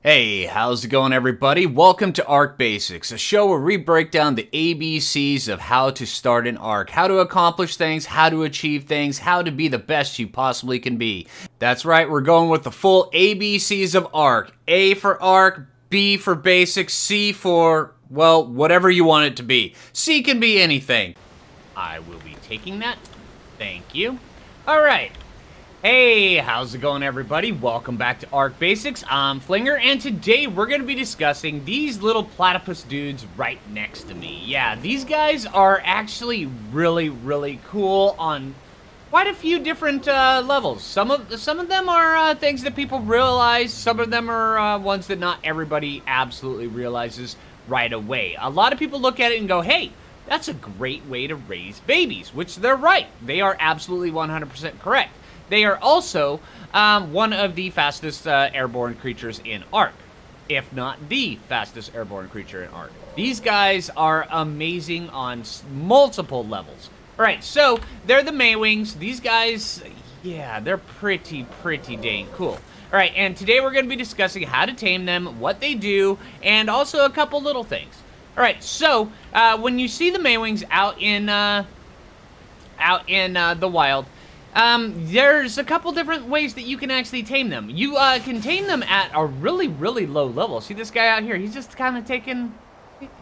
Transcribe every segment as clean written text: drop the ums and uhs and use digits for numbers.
Hey, how's it going, everybody? Welcome to Arc Basics, a show where we break down the ABCs of how to start an arc, how to accomplish things, how to achieve things, how to be the best you possibly can be. That's right, we're going with the full ABCs of arc. A for arc, B for basic, C for, well, whatever you want it to be. C can be anything. I will be taking that. Thank you. All right. Hey, how's it going, everybody? Welcome back to Arc Basics. I'm Phlinger, and today we're going to be discussing these little platypus dudes right next to me. Yeah, these guys are actually really cool on quite a few different levels. Some of them are things that people realize. Some of them are ones that not everybody absolutely realizes right away. A lot of people look at it and go, hey, that's a great way to raise babies, which they're right. They are absolutely 100% correct. They are also one of the fastest airborne creatures in Arc, if not the fastest airborne creature in Arc. These guys are amazing on multiple levels. All right, so they're the Maewings. These guys, yeah, they're pretty dang cool. All right, and today we're going to be discussing how to tame them, what they do, and also a couple little things. All right, so when you see the Maewings out in the wild, there's a couple different ways that you can actually tame them. You can tame them at a really low level. See this guy out here? He's just kind of taking,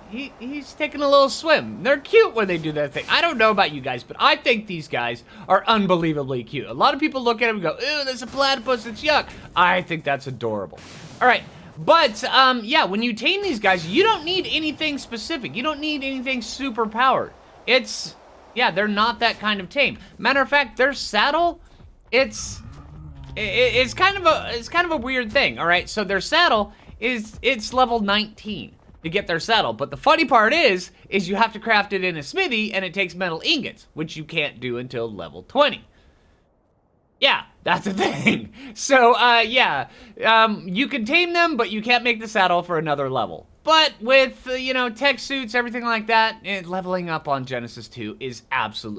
he's taking a little swim. They're cute when they do that thing. I don't know about you guys, but I think these guys are unbelievably cute. A lot of people look at them and go, ew, that's a platypus, it's yuck. I think that's adorable. All right. But, yeah, when you tame these guys, you don't need anything specific. You don't need anything super powered. Yeah, they're not that kind of tame. Matter of fact, their saddle, it's kind of a weird thing. All right, so their saddle it's level 19 to get their saddle. But the funny part is you have to craft it in a smithy, and it takes metal ingots, which you can't do until level 20. Yeah, that's a thing. So, yeah, you can tame them, but you can't make the saddle for another level. But with, you know, tech suits, everything like that, leveling up on Genesis 2 is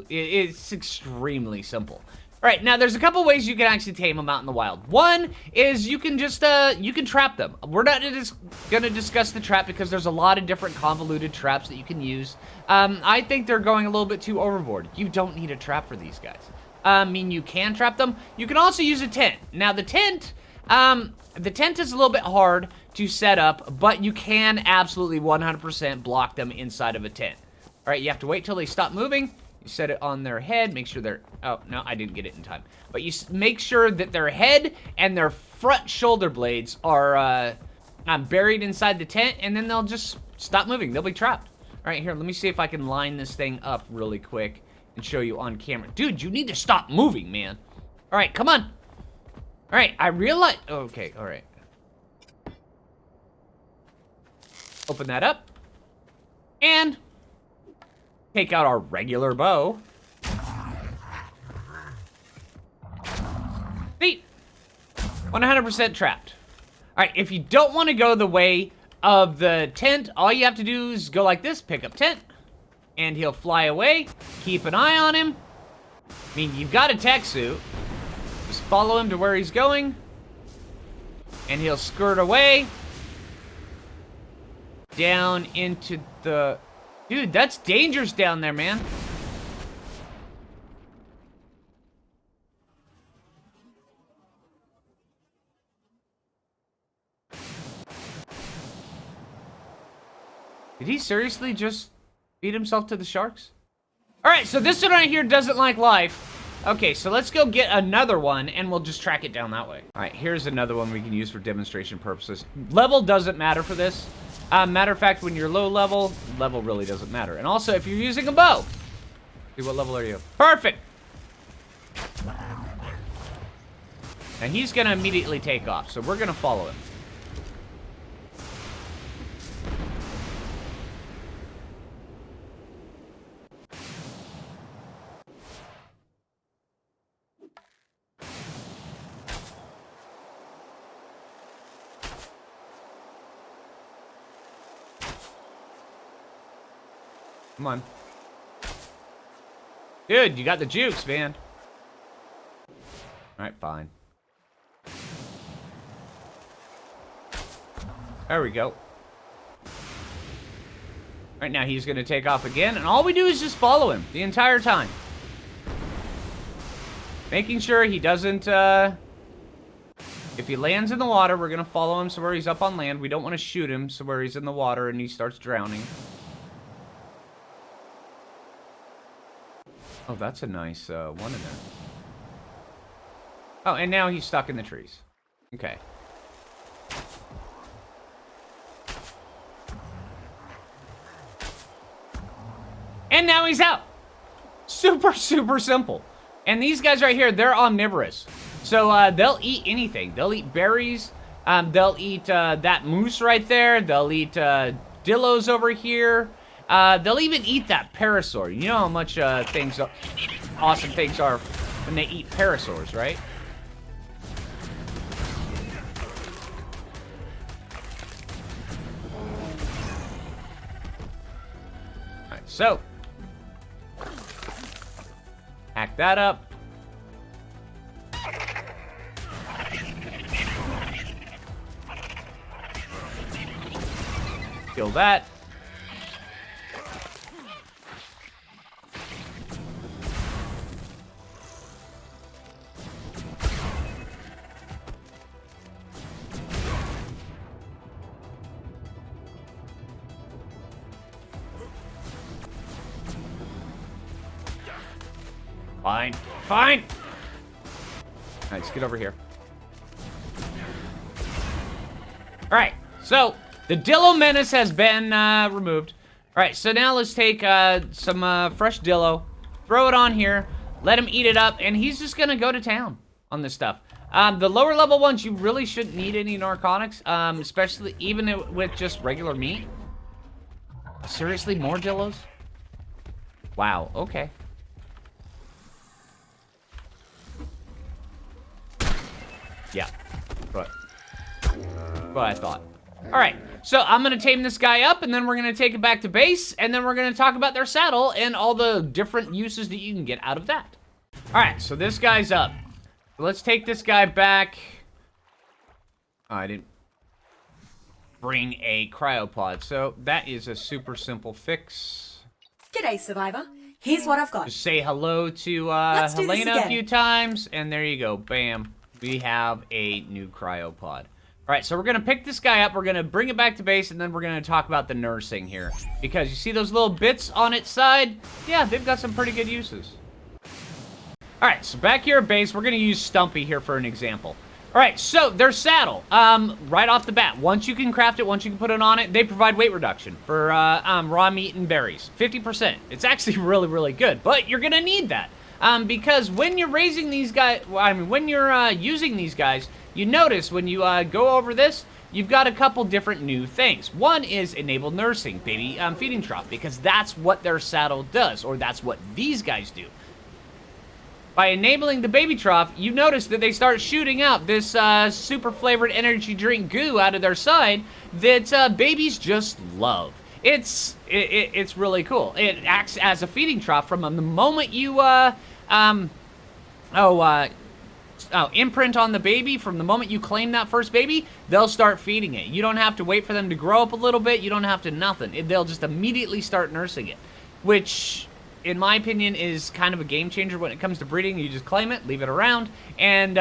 it's extremely simple. All right, now there's a couple ways you can actually tame them out in the wild. One is you can just, you can trap them. We're not just gonna discuss the trap because there's a lot of different convoluted traps that you can use. I think they're going a little bit too overboard. You don't need a trap for these guys. I mean, you can trap them. You can also use a tent. Now, the tent is a little bit hard to set up, but you can absolutely 100% block them inside of a tent. All right, you have to wait till they stop moving. You set it on their head. Make sure they're... Oh, no, I didn't get it in time. But you make sure that their head and their front shoulder blades are buried inside the tent, and then they'll just stop moving. They'll be trapped. All right, here, let me see if I can line this thing up really quick and show you on camera. Dude, you need to stop moving, man. All right, come on. All right, I realize... Okay, all right. Open that up. And take out our regular bow. See? 100% trapped. All right, if you don't want to go the way of the tent, all you have to do is go like this, pick up tent, and he'll fly away. Keep an eye on him. I mean, you've got a tech suit. Just follow him to where he's going, and he'll skirt away down into the... Dude, that's dangerous down there, man. Did he seriously just feed himself to the sharks? All right, so this one right here doesn't like life. Okay, so let's go get another one, and we'll just track it down that way. All right, here's another one we can use for demonstration purposes. Level doesn't matter for this. Matter of fact, when you're low level really doesn't matter. And also, if you're using a bow, see, what level are you? Perfect. Now he's gonna immediately take off, so we're gonna follow him. Come on. Dude, you got the jukes, man. Alright, fine. There we go. Right now, he's going to take off again, and all we do is just follow him the entire time. Making sure he doesn't, if he lands in the water, we're going to follow him so where he's up on land. We don't want to shoot him so where he's in the water and he starts drowning. Oh, that's a nice one in there. Oh, and now he's stuck in the trees. Okay. And now he's out. Super, super simple. And these guys right here, they're omnivorous. So they'll eat anything. They'll eat berries. They'll eat that moose right there. They'll eat dillos over here. They'll even eat that parasaur. You know how much awesome things are when they eat parasaurs, right? All right, so hack that up. Kill that. Fine. Fine. All right, let's get over here. All right, so the Dillo Menace has been removed. All right, so now let's take some fresh Dillo, throw it on here, let him eat it up, and he's just gonna go to town on this stuff. The lower level ones, you really shouldn't need any narcotics, especially even with just regular meat. Seriously, more Dillos? Wow, okay. Yeah, but I thought. All right, so I'm gonna tame this guy up, and then we're gonna take it back to base, and then we're gonna talk about their saddle and all the different uses that you can get out of that. All right, so this guy's up. Let's take this guy back. Oh, I didn't bring a cryopod, so that is a super simple fix. G'day, Survivor. Here's what I've got. Just say hello to Helena a few times, and there you go. Bam. We have a new cryopod. All right, so we're going to pick this guy up. We're going to bring it back to base, and then we're going to talk about the nursing here. Because you see those little bits on its side? Yeah, they've got some pretty good uses. All right, so back here at base, we're going to use Stumpy here for an example. All right, so their saddle, right off the bat, once you can craft it, once you can put it on it, they provide weight reduction for raw meat and berries, 50%. It's actually really, really good, but you're going to need that. Because when you're raising these guys, when you're using these guys, you notice when you go over this, you've got a couple different new things. One is enabled nursing, baby feeding trough, because that's what their saddle does, or that's what these guys do. By enabling the baby trough, you notice that they start shooting out this super flavored energy drink goo out of their side that babies just love. It's really cool. It acts as a feeding trough from the moment you imprint on the baby. From the moment you claim that first baby, they'll start feeding it. You don't have to wait for them to grow up a little bit. You don't have to nothing. They'll just immediately start nursing it, which, in my opinion, is kind of a game changer when it comes to breeding. You just claim it, leave it around, and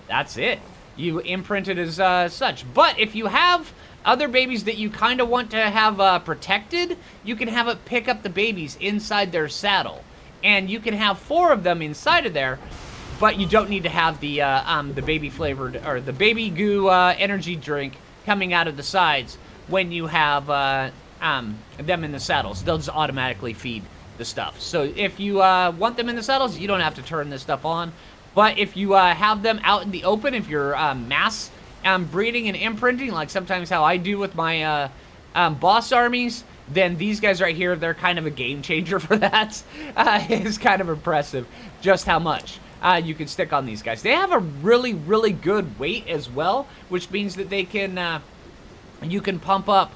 that's it. You imprint it as such. But if you have other babies that you kind of want to have protected, you can have it pick up the babies inside their saddle. And you can have 4 of them inside of there, but you don't need to have the baby flavored, or the baby goo energy drink coming out of the sides when you have them in the saddles. They'll just automatically feed the stuff. So if you want them in the saddles, you don't have to turn this stuff on. But if you have them out in the open, if you're mass breeding and imprinting, like sometimes how I do with my boss armies, then these guys right here, they're kind of a game changer for that. It's kind of impressive just how much you can stick on these guys. They have a really, really good weight as well, which means that they can, you can pump up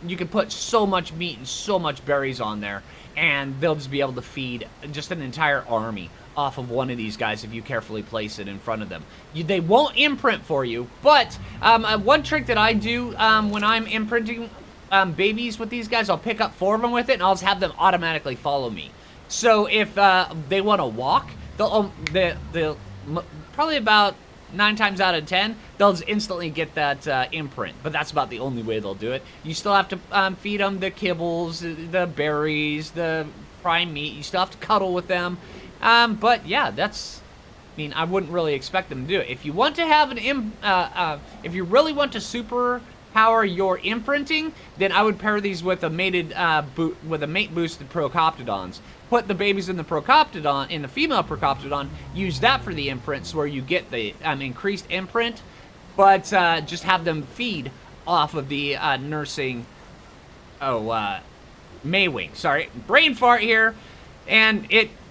you can put so much meat and so much berries on there, and they'll just be able to feed just an entire army off of one of these guys if you carefully place it in front of them. They won't imprint for you, but one trick that I do when I'm imprinting babies with these guys, I'll pick up 4 of them with it, and I'll just have them automatically follow me. So if they want to walk, they'll probably about 9 times out of 10, they'll just instantly get that imprint. But that's about the only way they'll do it. You still have to feed them the kibbles, the berries, the prime meat. You still have to cuddle with them. But yeah, I wouldn't really expect them to do it. If you want to have if you really want to superpower your imprinting, then I would pair these with a mate boosted Procoptodons. Put the babies in the Procoptodon, in the female Procoptodon, use that for the imprints where you get the increased imprint, but just have them feed off of the nursing, Maewing. Sorry, brain fart here. And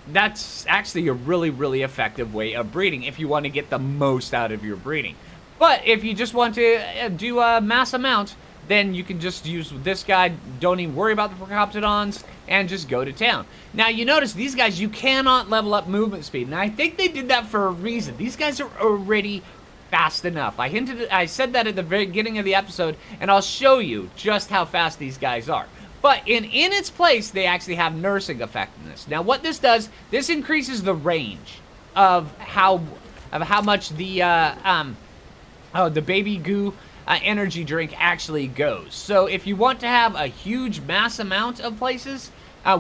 that's actually a really, really effective way of breeding if you want to get the most out of your breeding. But if you just want to do a mass amount, then you can just use this guy. Don't even worry about the Procoptodons and just go to town. Now, you notice these guys, you cannot level up movement speed. And I think they did that for a reason. These guys are already fast enough. I said that at the very beginning of the episode, and I'll show you just how fast these guys are. But in its place, they actually have nursing effectiveness. Now, what this does, this increases the range of how much the baby goo energy drink actually goes. So if you want to have a huge mass amount of places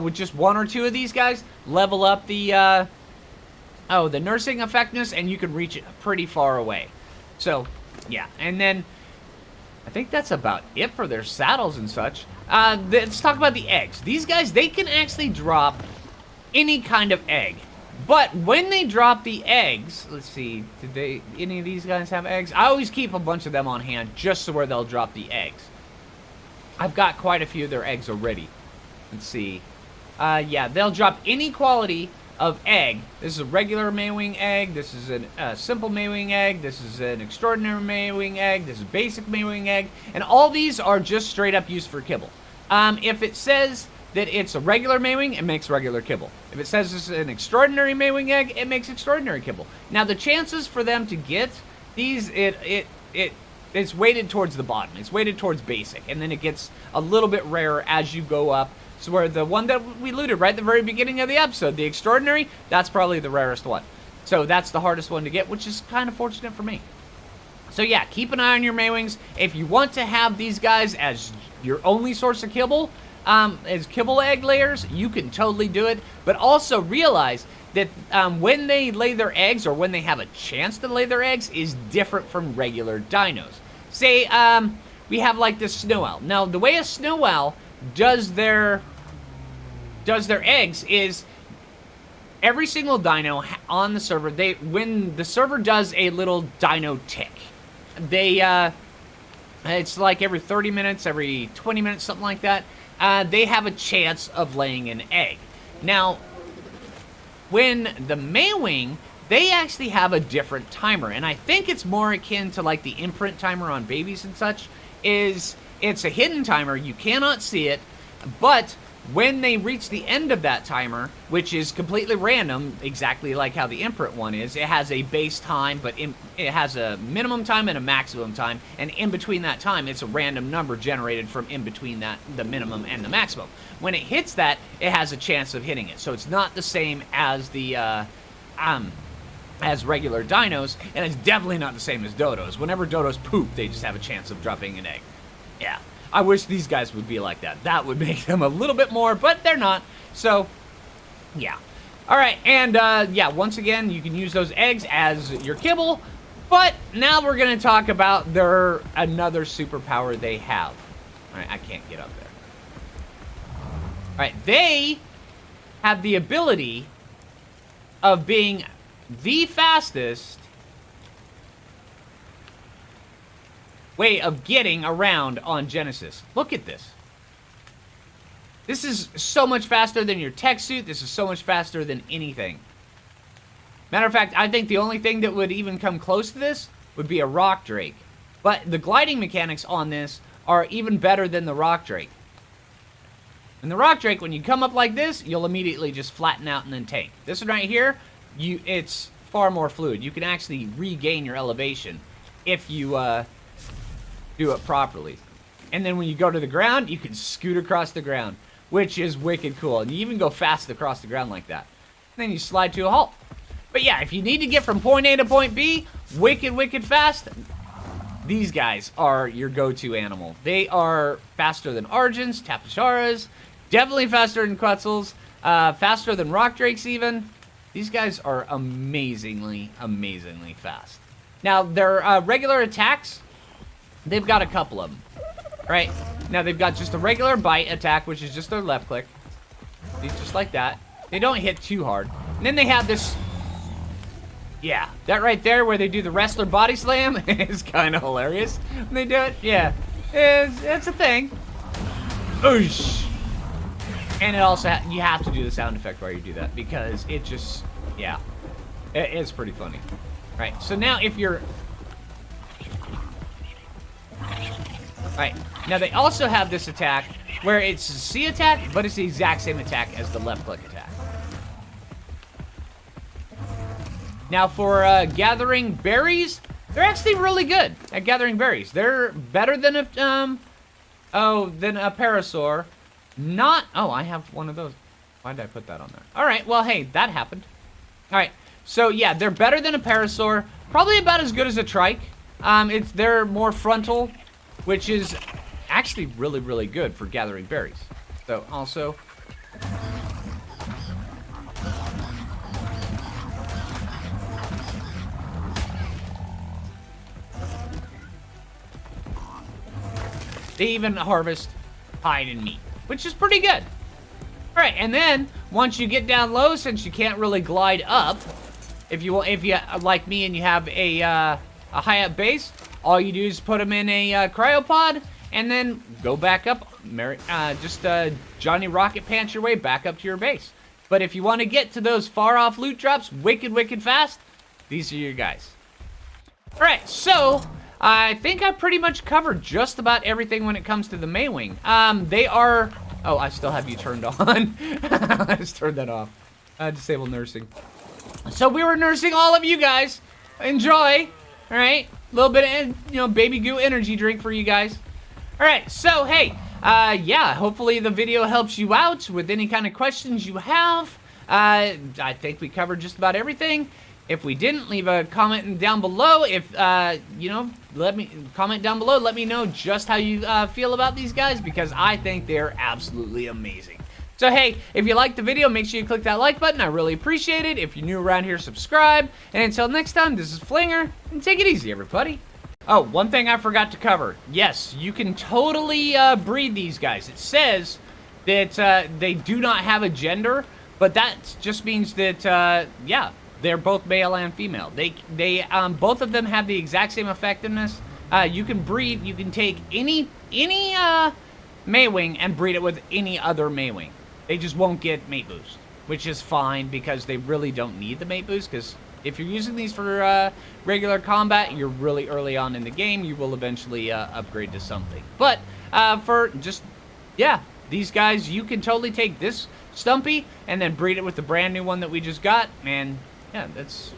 with just 1 or 2 of these guys, level up the nursing effectiveness, and you can reach it pretty far away. So yeah, and then I think that's about it for their saddles and such. Let's talk about the eggs. These guys, they can actually drop any kind of egg. But when they drop the eggs, let's see, did any of these guys have eggs? I always keep a bunch of them on hand just so where they'll drop the eggs. I've got quite a few of their eggs already. Let's see. Yeah, they'll drop any quality of egg. This is a regular Maewing egg. This is a simple Maewing egg. This is an extraordinary Maewing egg. This is basic Maewing egg. And all these are just straight up used for kibble. If it says that it's a regular Maewing, it makes regular kibble. If it says it's an extraordinary Maewing egg, it makes extraordinary kibble. Now, the chances for them to get these, it's weighted towards the bottom. It's weighted towards basic, and then it gets a little bit rarer as you go up. So where the one that we looted right at the very beginning of the episode, the extraordinary, that's probably the rarest one. So that's the hardest one to get, which is kind of fortunate for me. So yeah, keep an eye on your Maewings. If you want to have these guys as your only source of kibble, as kibble egg layers, you can totally do it. But also realize that when they lay their eggs, or when they have a chance to lay their eggs, is different from regular dinos. Say we have like this snow owl. Now, the way a snow owl does their eggs is every single dino on the server, when the server does a little dino tick, it's like every 30 minutes, every 20 minutes, something like that, they have a chance of laying an egg. Now, when the Maewing, they actually have a different timer, and I think it's more akin to like the imprint timer on babies and such. It's a hidden timer, you cannot see it, but when they reach the end of that timer, which is completely random, exactly like how the imprint one is, it has a base time, but it has a minimum time and a maximum time, and in between that time, it's a random number generated from in between that, the minimum and the maximum. When it hits that, it has a chance of hitting it, so it's not the same as the, as regular dinos, and it's definitely not the same as dodos. Whenever dodos poop, they just have a chance of dropping an egg. Yeah. I wish these guys would be like that. That would make them a little bit more, but they're not. So, yeah. Alright, and yeah, once again, you can use those eggs as your kibble, but now we're going to talk about another superpower they have. Alright, I can't get up there. Alright, they have the ability of being the fastest way of getting around on Genesis. Look at this. This is so much faster than your tech suit. This is so much faster than anything. Matter of fact, I think the only thing that would even come close to this would be a rock drake. But the gliding mechanics on this are even better than the rock drake. And the rock drake, when you come up like this, you'll immediately just flatten out and then tank. This one right here, it's far more fluid. You can actually regain your elevation if you do it properly. And then when you go to the ground, you can scoot across the ground, which is wicked cool. And you even go fast across the ground like that. And then you slide to a halt. But yeah, if you need to get from point A to point B, wicked fast, these guys are your go-to animal. They are faster than Argents, Tapisharas, definitely faster than Quetzals, faster than Rock Drakes even. These guys are amazingly fast. Now, their regular attacks, they've got a couple of them, right? Now, they've got just a regular bite attack, which is just their left click. Just like that. They don't hit too hard. And then they have this... Yeah, that right there where they do the wrestler body slam is kind of hilarious when they do it. Yeah, it's a thing. Oosh. And it also, you have to do the sound effect while you do that because it just, yeah, it's pretty funny. Right, so now if you're... Right, now they also have this attack where it's a C attack, but it's the exact same attack as the left click attack. Now for gathering berries, they're actually really good at gathering berries. They're better than a parasaur. Not, oh, I have one of those. Why did I put that on there? All right, well, hey, that happened. All right, so yeah, they're better than a parasaur. Probably about as good as a trike. They're more frontal, which is actually really good for gathering berries. So also... They even harvest hide and meat, which is pretty good. All right, and then once you get down low, since you can't really glide up, if you like me and you have a high up base, all you do is put them in a cryopod and then go back up. Johnny Rocket Pants your way back up to your base. But if you want to get to those far off loot drops, wicked fast, these are your guys. All right, so. I think I pretty much covered just about everything when it comes to the Maewing. They are... Oh, I still have you turned on. Let's turn that off. Disable nursing. So we were nursing all of you guys. Enjoy. All right. A little bit of, baby goo energy drink for you guys. All right. So, hey. Yeah. Hopefully the video helps you out with any kind of questions you have. I think we covered just about everything. If we didn't, leave a comment down below. If, comment down below. Let me know just how you feel about these guys because I think they're absolutely amazing. So, hey, if you liked the video, make sure you click that like button. I really appreciate it. If you're new around here, subscribe. And until next time, this is Phlinger, and take it easy, everybody. Oh, one thing I forgot to cover. Yes, you can totally breed these guys. It says that they do not have a gender, but that just means that, yeah, they're both male and female. They both of them have the exact same effectiveness. You can breed. You can take any Maewing and breed it with any other Maewing. They just won't get mate boost, which is fine because they really don't need the mate boost. Because if you're using these for regular combat, you're really early on in the game. You will eventually upgrade to something. But for just these guys, you can totally take this Stumpy and then breed it with the brand new one that we just got, man. Yeah, that's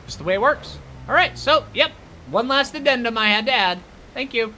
just the way it works. All right, so, yep, one last addendum I had to add. Thank you.